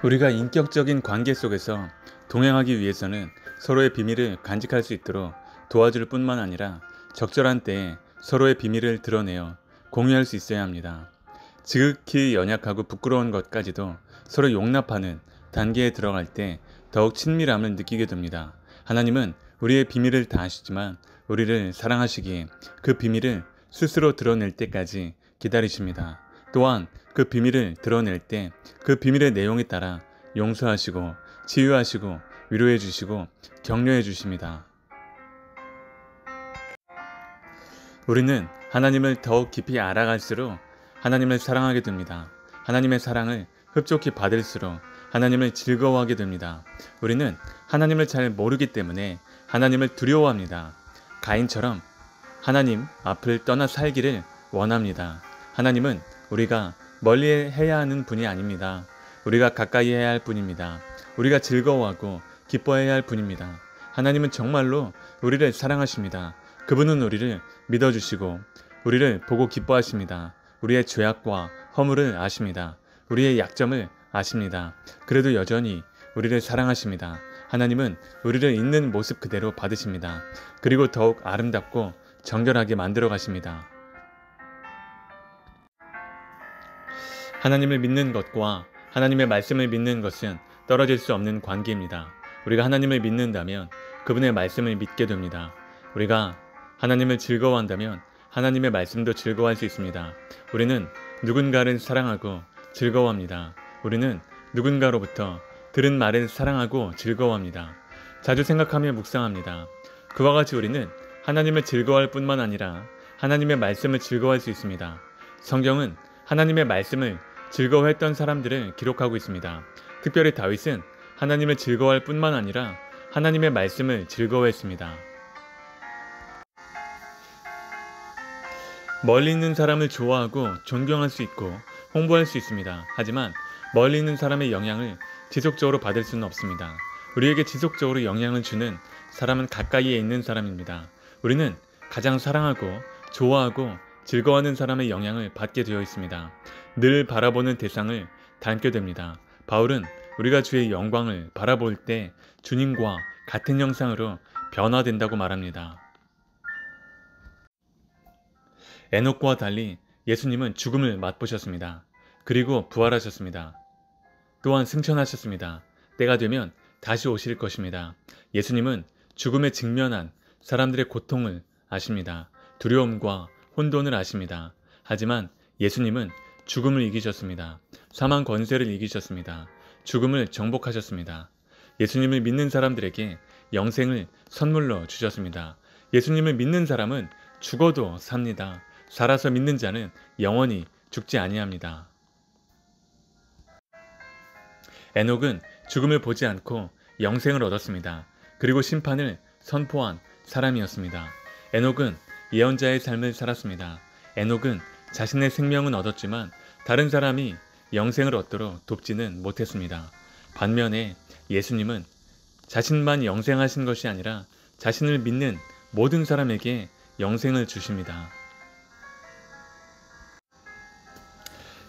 우리가 인격적인 관계 속에서 동행하기 위해서는 서로의 비밀을 간직할 수 있도록 도와줄 뿐만 아니라 적절한 때에 서로의 비밀을 드러내어 공유할 수 있어야 합니다. 지극히 연약하고 부끄러운 것까지도 서로 용납하는 단계에 들어갈 때 더욱 친밀함을 느끼게 됩니다. 하나님은 우리의 비밀을 다 아시지만 우리를 사랑하시기에 그 비밀을 스스로 드러낼 때까지 기다리십니다. 또한 그 비밀을 드러낼 때 그 비밀의 내용에 따라 용서하시고 치유하시고 위로해 주시고 격려해 주십니다. 우리는 하나님을 더욱 깊이 알아갈수록 하나님을 사랑하게 됩니다. 하나님의 사랑을 흡족히 받을수록 하나님을 즐거워하게 됩니다. 우리는 하나님을 잘 모르기 때문에 하나님을 두려워합니다. 가인처럼 하나님 앞을 떠나 살기를 원합니다. 하나님은 우리가 멀리 해야 하는 분이 아닙니다. 우리가 가까이 해야 할 분입니다. 우리가 즐거워하고 기뻐해야 할 분입니다. 하나님은 정말로 우리를 사랑하십니다. 그분은 우리를 믿어주시고 우리를 보고 기뻐하십니다. 우리의 죄악과 허물을 아십니다. 우리의 약점을 아십니다. 그래도 여전히 우리를 사랑하십니다. 하나님은 우리를 있는 모습 그대로 받으십니다. 그리고 더욱 아름답고 정결하게 만들어 가십니다. 하나님을 믿는 것과 하나님의 말씀을 믿는 것은 떨어질 수 없는 관계입니다. 우리가 하나님을 믿는다면 그분의 말씀을 믿게 됩니다. 우리가 하나님을 즐거워한다면 하나님의 말씀도 즐거워할 수 있습니다. 우리는 누군가를 사랑하고 즐거워합니다. 우리는 누군가로부터 들은 말을 사랑하고 즐거워합니다. 자주 생각하며 묵상합니다. 그와 같이 우리는 하나님을 즐거워할 뿐만 아니라 하나님의 말씀을 즐거워할 수 있습니다. 성경은 하나님의 말씀을 즐거워했던 사람들을 기록하고 있습니다. 특별히 다윗은 하나님을 즐거워할 뿐만 아니라 하나님의 말씀을 즐거워했습니다. 멀리 있는 사람을 좋아하고 존경할 수 있고 홍보할 수 있습니다. 하지만 멀리 있는 사람의 영향을 지속적으로 받을 수는 없습니다. 우리에게 지속적으로 영향을 주는 사람은 가까이에 있는 사람입니다. 우리는 가장 사랑하고 좋아하고 즐거워하는 사람의 영향을 받게 되어 있습니다. 늘 바라보는 대상을 닮게 됩니다. 바울은 우리가 주의 영광을 바라볼 때 주님과 같은 형상으로 변화된다고 말합니다. 에녹과 달리 예수님은 죽음을 맛보셨습니다. 그리고 부활하셨습니다. 또한 승천하셨습니다. 때가 되면 다시 오실 것입니다. 예수님은 죽음에 직면한 사람들의 고통을 아십니다. 두려움과 혼돈을 아십니다. 하지만 예수님은 죽음을 이기셨습니다. 사망 권세를 이기셨습니다. 죽음을 정복하셨습니다. 예수님을 믿는 사람들에게 영생을 선물로 주셨습니다. 예수님을 믿는 사람은 죽어도 삽니다. 살아서 믿는 자는 영원히 죽지 아니합니다. 에녹은 죽음을 보지 않고 영생을 얻었습니다. 그리고 심판을 선포한 사람이었습니다. 에녹은 예언자의 삶을 살았습니다. 에녹은 자신의 생명은 얻었지만 다른 사람이 영생을 얻도록 돕지는 못했습니다. 반면에 예수님은 자신만 영생하신 것이 아니라 자신을 믿는 모든 사람에게 영생을 주십니다.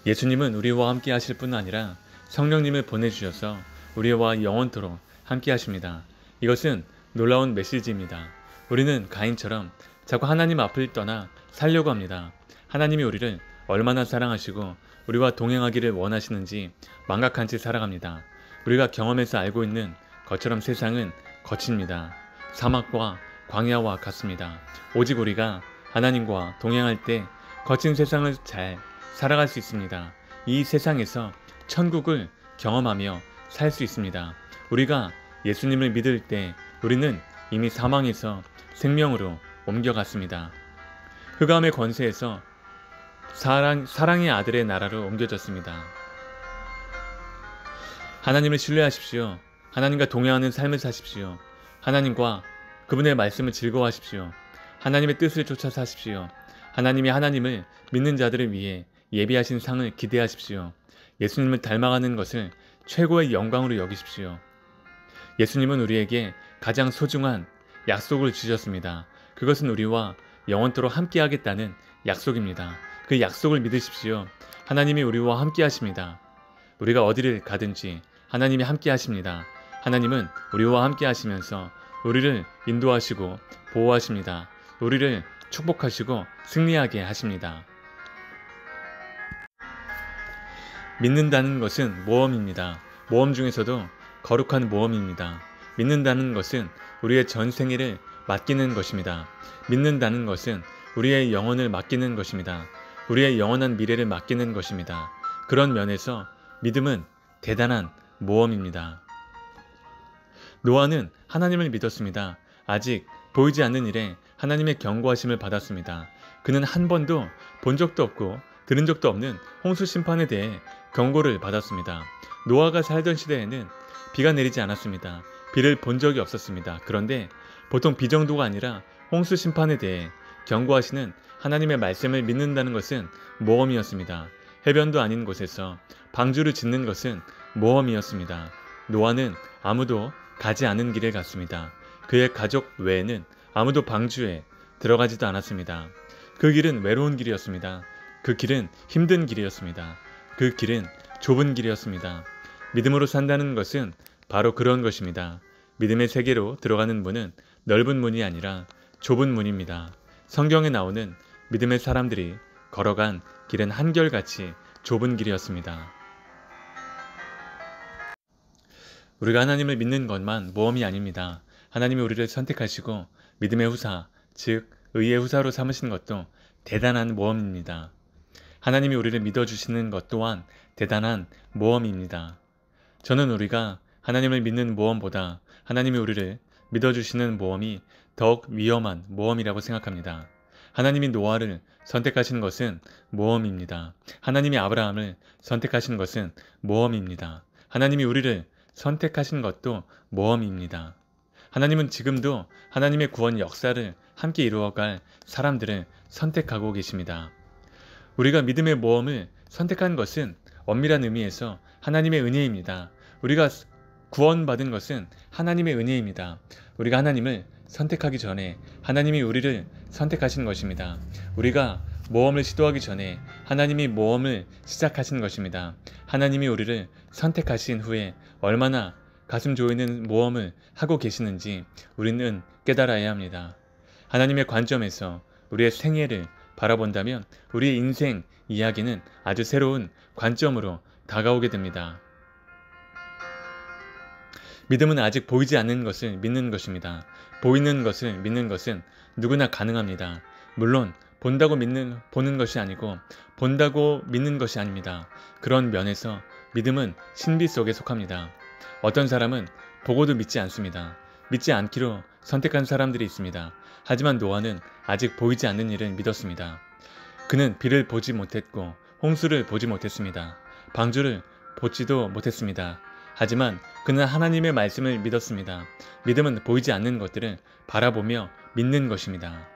예수님은 우리와 함께 하실 뿐 아니라 성령님을 보내주셔서 우리와 영원토록 함께 하십니다. 이것은 놀라운 메시지입니다. 우리는 가인처럼 자꾸 하나님 앞을 떠나 살려고 합니다. 하나님이 우리를 얼마나 사랑하시고 우리와 동행하기를 원하시는지 망각한 채 살아갑니다. 우리가 경험해서 알고 있는 것처럼 세상은 거칩니다. 사막과 광야와 같습니다. 오직 우리가 하나님과 동행할 때 거친 세상을 잘 살아갈 수 있습니다. 이 세상에서 천국을 경험하며 살 수 있습니다. 우리가 예수님을 믿을 때 우리는 이미 사망에서 생명으로 옮겨갔습니다. 흑암의 권세에서 사랑의 아들의 나라로 옮겨졌습니다. 하나님을 신뢰하십시오. 하나님과 동행하는 삶을 사십시오. 하나님과 그분의 말씀을 즐거워하십시오. 하나님의 뜻을 쫓아 사십시오. 하나님이 하나님을 믿는 자들을 위해 예비하신 상을 기대하십시오. 예수님을 닮아가는 것을 최고의 영광으로 여기십시오. 예수님은 우리에게 가장 소중한 약속을 주셨습니다. 그것은 우리와 영원토록 함께 하겠다는 약속입니다. 그 약속을 믿으십시오. 하나님이 우리와 함께 하십니다. 우리가 어디를 가든지 하나님이 함께 하십니다. 하나님은 우리와 함께 하시면서 우리를 인도하시고 보호하십니다. 우리를 축복하시고 승리하게 하십니다. 믿는다는 것은 모험입니다. 모험 중에서도 거룩한 모험입니다. 믿는다는 것은 우리의 전생애를 맡기는 것입니다. 믿는다는 것은 우리의 영혼을 맡기는 것입니다. 우리의 영원한 미래를 맡기는 것입니다. 그런 면에서 믿음은 대단한 모험입니다. 노아는 하나님을 믿었습니다. 아직 보이지 않는 일에 하나님의 경고하심을 받았습니다. 그는 한 번도 본 적도 없고 들은 적도 없는 홍수 심판에 대해 경고를 받았습니다. 노아가 살던 시대에는 비가 내리지 않았습니다. 비를 본 적이 없었습니다. 그런데 보통 비 정도가 아니라 홍수 심판에 대해 경고하시는 하나님의 말씀을 믿는다는 것은 모험이었습니다. 해변도 아닌 곳에서 방주를 짓는 것은 모험이었습니다. 노아는 아무도 가지 않은 길을 갔습니다. 그의 가족 외에는 아무도 방주에 들어가지도 않았습니다. 그 길은 외로운 길이었습니다. 그 길은 힘든 길이었습니다. 그 길은 좁은 길이었습니다. 믿음으로 산다는 것은 바로 그런 것입니다. 믿음의 세계로 들어가는 문은 넓은 문이 아니라 좁은 문입니다. 성경에 나오는 믿음의 사람들이 걸어간 길은 한결같이 좁은 길이었습니다. 우리가 하나님을 믿는 것만 모험이 아닙니다. 하나님이 우리를 선택하시고 믿음의 후사, 즉 의의 후사로 삼으신 것도 대단한 모험입니다. 하나님이 우리를 믿어주시는 것 또한 대단한 모험입니다. 저는 우리가 하나님을 믿는 모험보다 하나님이 우리를 믿어주시는 모험이 더욱 위험한 모험이라고 생각합니다. 하나님이 노아를 선택하신 것은 모험입니다. 하나님이 아브라함을 선택하신 것은 모험입니다. 하나님이 우리를 선택하신 것도 모험입니다. 하나님은 지금도 하나님의 구원 역사를 함께 이루어갈 사람들을 선택하고 계십니다. 우리가 믿음의 모험을 선택한 것은 엄밀한 의미에서 하나님의 은혜입니다. 우리가 구원받은 것은 하나님의 은혜입니다. 우리가 하나님을 선택하기 전에 하나님이 우리를 선택하신 것입니다. 우리가 모험을 시도하기 전에 하나님이 모험을 시작하신 것입니다. 하나님이 우리를 선택하신 후에 얼마나 가슴 조이는 모험을 하고 계시는지 우리는 깨달아야 합니다. 하나님의 관점에서 우리의 생애를 바라본다면 우리의 인생 이야기는 아주 새로운 관점으로 다가오게 됩니다. 믿음은 아직 보이지 않는 것을 믿는 것입니다. 보이는 것을 믿는 것은 누구나 가능합니다. 물론 보는 것이 아니고 본다고 믿는 것이 아닙니다. 그런 면에서 믿음은 신비 속에 속합니다. 어떤 사람은 보고도 믿지 않습니다. 믿지 않기로 선택한 사람들이 있습니다. 하지만 노아는 아직 보이지 않는 일을 믿었습니다. 그는 비를 보지 못했고 홍수를 보지 못했습니다. 방주를 보지도 못했습니다. 하지만 그는 하나님의 말씀을 믿었습니다. 믿음은 보이지 않는 것들을 바라보며 믿는 것입니다.